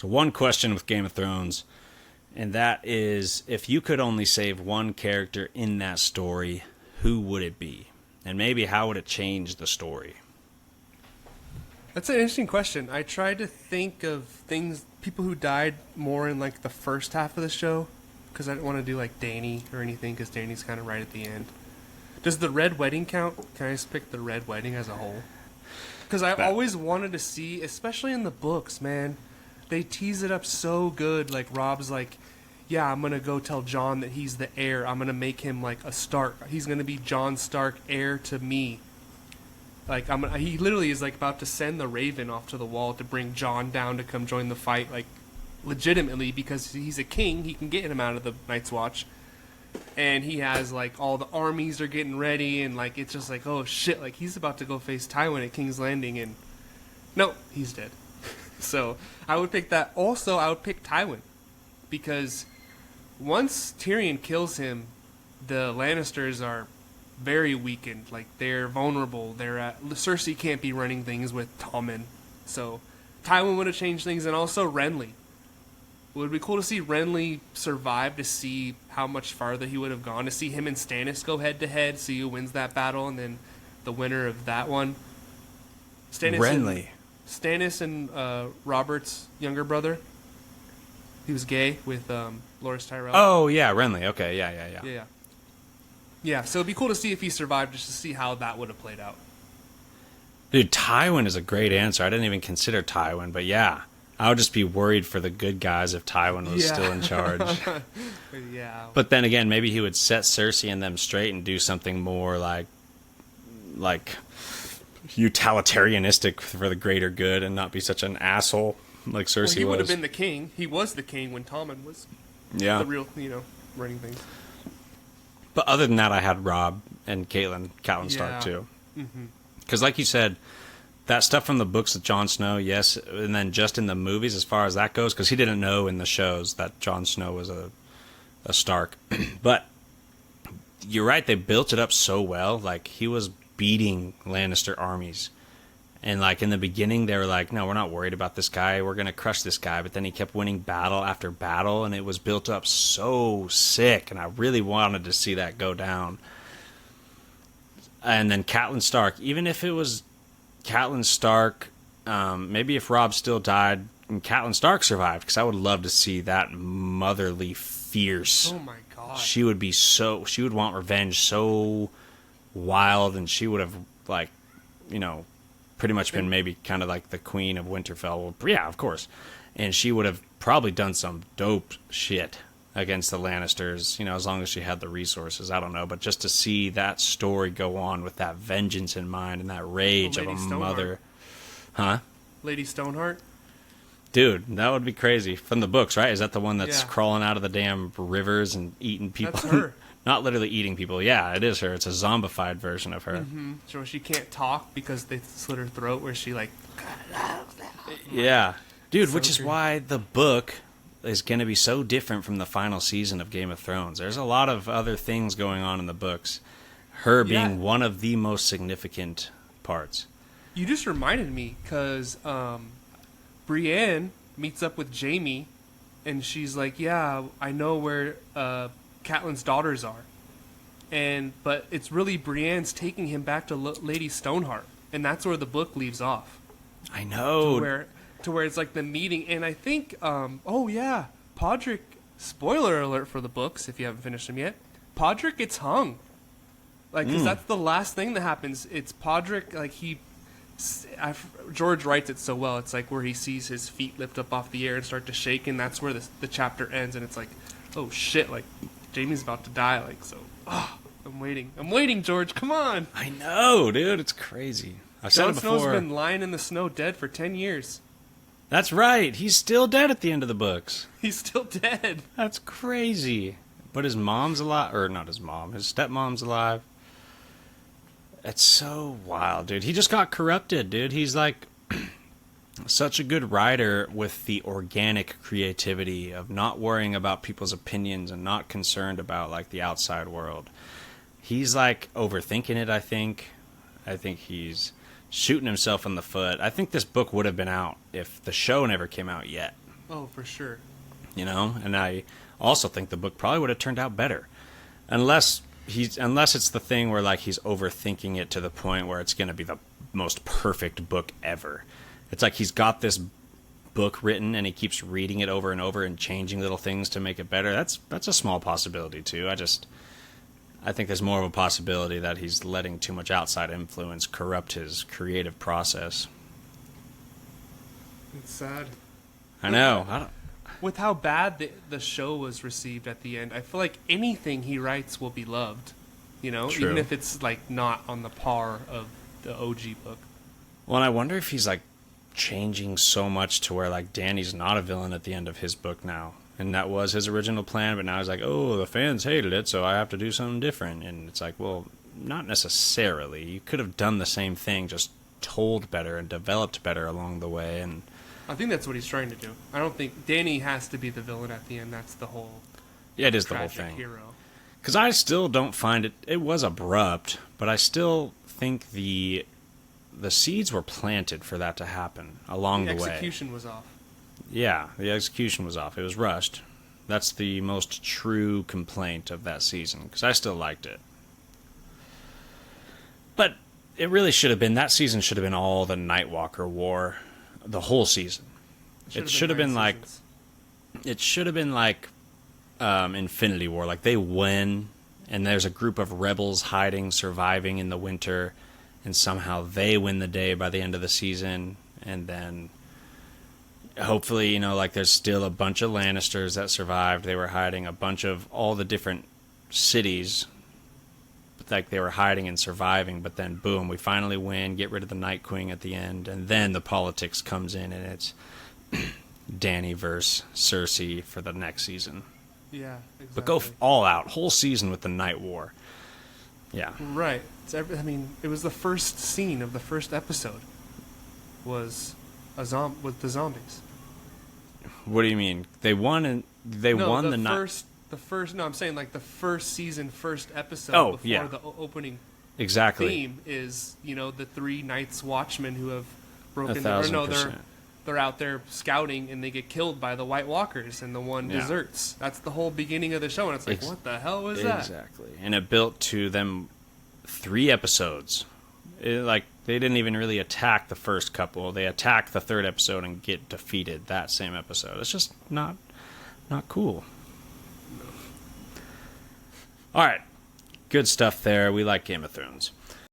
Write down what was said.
So one question with Game of Thrones, and that is, if you could only save one character in that story, who would it be? And maybe how would it change the story? That's an interesting question. I tried to think of people who died more in like the first half of the show, because I didn't want to do like Dany or anything, because Dany's kind of right at the end. Does the Red Wedding count? Can I just pick the Red Wedding as a whole? Because I always wanted to see, especially in the books, man, they tease it up so good. Like Rob's like, yeah, I'm gonna go tell Jon that he's the heir. I'm gonna make him like a Stark. He's gonna be Jon Stark, heir to me. Like he literally is like about to send the Raven off to the wall to bring Jon down to come join the fight, like legitimately, because he's a king. He can get him out of the Night's Watch, and he has like all the armies are getting ready, and like it's just like, oh shit, like he's about to go face Tywin at King's Landing, and no, he's dead. So I would pick that. Also, I would pick Tywin, because once Tyrion kills him, the Lannisters are very weakened. Like they're vulnerable. Cersei can't be running things with Tommen. So Tywin would have changed things, and also Renly. It would be cool to see Renly survive, to see how much farther he would have gone, to see him and Stannis go head to head, see who wins that battle, and then the winner of that one. Stannis and Robert's younger brother. He was gay with Loras Tyrell. Oh yeah, Renly. Okay, yeah. Yeah, so it'd be cool to see if he survived, just to see how that would have played out. Dude, Tywin is a great answer. I didn't even consider Tywin, but yeah. I would just be worried for the good guys if Tywin was still in charge. Yeah. But then again, maybe he would set Cersei and them straight and do something more like utilitarianistic for the greater good, and not be such an asshole like Cersei was. He would have been the king. He was the king when Tommen was the real, running things. But other than that, I had Robb and Catelyn Stark too. Because like you said, that stuff from the books with Jon Snow, yes, and then just in the movies, as far as that goes, because he didn't know in the shows that Jon Snow was a Stark. But you're right, they built it up so well. Like, he was beating Lannister armies. And, like, in the beginning, they were like, no, we're not worried about this guy. We're going to crush this guy. But then he kept winning battle after battle, and it was built up so sick. And I really wanted to see that go down. And then Catelyn Stark, even if it was Catelyn Stark, maybe if Robb still died and Catelyn Stark survived, because I would love to see that motherly, fierce. Oh my god. She would want revenge so wild, and she would have, like, pretty much been maybe kind of like the Queen of Winterfell. Well, yeah, of course. And she would have probably done some dope shit against the Lannisters, as long as she had the resources. I don't know, but just to see that story go on with that vengeance in mind and that rage of a mother. Huh? Lady Stoneheart? Dude, that would be crazy. From the books, right? Is that the one that's crawling out of the damn rivers and eating people? That's her. Not literally eating people. Yeah, it is her. It's a zombified version of her. Mm-hmm. So she can't talk because they slit her throat, where she like... Yeah. Dude, which is why the book is going to be so different from the final season of Game of Thrones. There's a lot of other things going on in the books. Her being one of the most significant parts. You just reminded me, because Brienne meets up with Jaime, and she's like, yeah, I know where Catelyn's daughters are. But it's really Brienne's taking him back to Lady Stoneheart, and that's where the book leaves off. I know. To where it's like the meeting, and I think, Podrick, spoiler alert for the books, if you haven't finished them yet, Podrick gets hung. Like, because that's the last thing that happens. It's Podrick, like, George writes it so well, it's like where he sees his feet lift up off the air and start to shake, and that's where the chapter ends, and it's like, oh shit, like, Jaime's about to die, like, so, I'm waiting, George, come on. I know, dude, it's crazy. I've said it before. Jon Snow's been lying in the snow dead for 10 years. That's right. He's still dead at the end of the books. He's still dead. That's crazy. But his mom's alive. Or not his mom. His stepmom's alive. It's so wild, dude. He just got corrupted, dude. He's like such a good writer with the organic creativity of not worrying about people's opinions and not concerned about, like, the outside world. He's, like, overthinking it, I think. I think he's shooting himself in the foot. I think this book would have been out if the show never came out yet. Oh, for sure. You know, and I also think the book probably would have turned out better, unless it's the thing where like he's overthinking it to the point where it's going to be the most perfect book ever. It's like he's got this book written and he keeps reading it over and over and changing little things to make it better. That's a small possibility too. I think there's more of a possibility that he's letting too much outside influence corrupt his creative process. It's sad. I know. With how bad the show was received at the end, I feel like anything he writes will be loved. You know, True. even if it's like not on the par of the OG book. Well, and I wonder if he's like changing so much to where like Danny's not a villain at the end of his book now. And that was his original plan, but now he's like, oh, the fans hated it, so I have to do something different. And it's like, well, not necessarily. You could have done the same thing, just told better and developed better along the way. And I think that's what he's trying to do. I don't think Danny has to be the villain at the end. That's the whole. Yeah, it is the whole thing. Because I still don't find it. It was abrupt, but I still think the seeds were planted for that to happen along the way. The execution was off. Yeah, the execution was off. It was rushed. That's the most true complaint of that season, because I still liked it. But it really should have been, that season should have been all the Nightwalker War, the whole season. It should have been like Infinity War. Like they win, and there's a group of rebels hiding, surviving in the winter, and somehow they win the day by the end of the season, and then hopefully, you know, like there's still a bunch of Lannisters that survived. They were hiding a bunch of all the different cities, like they were hiding and surviving, but then boom, we finally win, get rid of the Night Queen at the end, and then the politics comes in, and it's Danny versus Cersei for the next season. Yeah, exactly. But go all out, whole season with the Night War. Yeah. Right. I mean, it was the first scene of the first episode was with the zombies. What do you mean? They won and won the night. No, I'm saying like the first season, first episode. Oh, before yeah. The opening. Exactly. Theme is, you know, the 3 Night's Watchmen who have broken. 1,000%. They're out there scouting and they get killed by the White Walkers and the one deserts. That's the whole beginning of the show, and it's like, what the hell was that? Exactly. And it built to them 3 episodes. Like they didn't even really attack the first couple. They attack the 3rd episode and get defeated that same episode. It's just not cool. All right. Good stuff there. We like Game of Thrones.